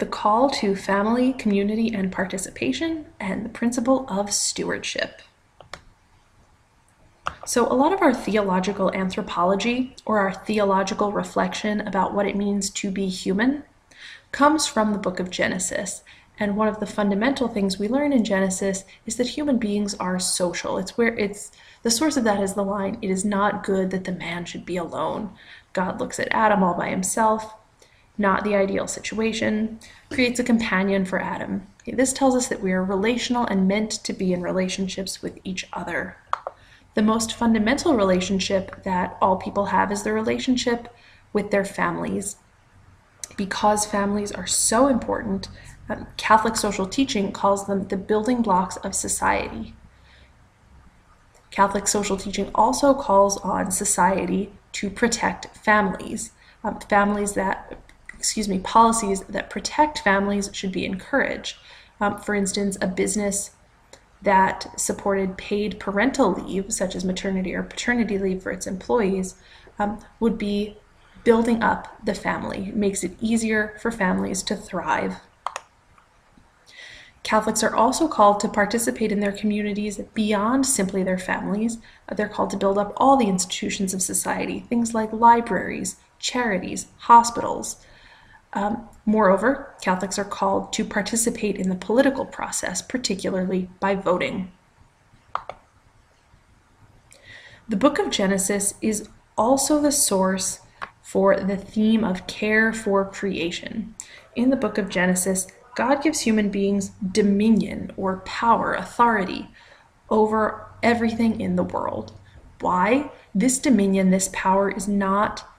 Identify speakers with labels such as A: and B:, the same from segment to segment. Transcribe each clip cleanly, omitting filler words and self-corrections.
A: the call to family, community, and participation, and the principle of stewardship. So a lot of our theological anthropology, or our theological reflection about what it means to be human, comes from the book of Genesis. And one of the fundamental things we learn in Genesis is that human beings are social. The source of that is the line, "It is not good that the man should be alone." God looks at Adam all by himself, not the ideal situation, creates a companion for Adam. Okay, this tells us that we are relational and meant to be in relationships with each other. The most fundamental relationship that all people have is the relationship with their families. Because families are so important, Catholic social teaching calls them the building blocks of society. Catholic social teaching also calls on society to protect families. Policies that protect families should be encouraged. For instance, a business that supported paid parental leave, such as maternity or paternity leave for its employees, would be building up the family. It makes it easier for families to thrive. Catholics are also called to participate in their communities beyond simply their families. They're called to build up all the institutions of society, things like libraries, charities, hospitals. Moreover, Catholics are called to participate in the political process, particularly by voting. The book of Genesis is also the source for the theme of care for creation. In the book of Genesis, God gives human beings dominion or power, authority over everything in the world. Why? This dominion, this power is not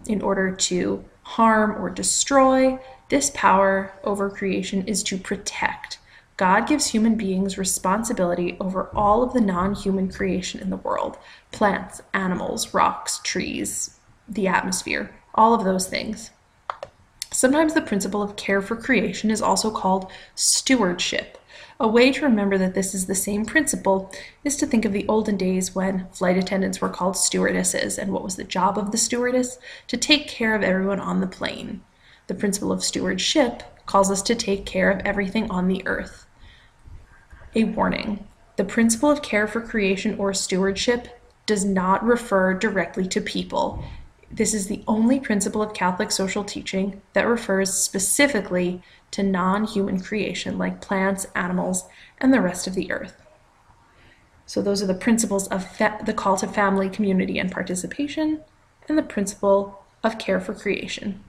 A: in order to harm or destroy. This power over creation is to protect. God gives human beings responsibility over all of the non-human creation in the world: plants, animals, rocks, trees, the atmosphere, all of those things. Sometimes the principle of care for creation is also called stewardship. A way to remember that this is the same principle is to think of the olden days when flight attendants were called stewardesses, and what was the job of the stewardess? To take care of everyone on the plane. The principle of stewardship calls us to take care of everything on the earth. A warning: the principle of care for creation or stewardship does not refer directly to people. This is the only principle of Catholic social teaching that refers specifically to non-human creation like plants, animals, and the rest of the earth. So those are the principles of the call to family, community, and participation, and the principle of care for creation.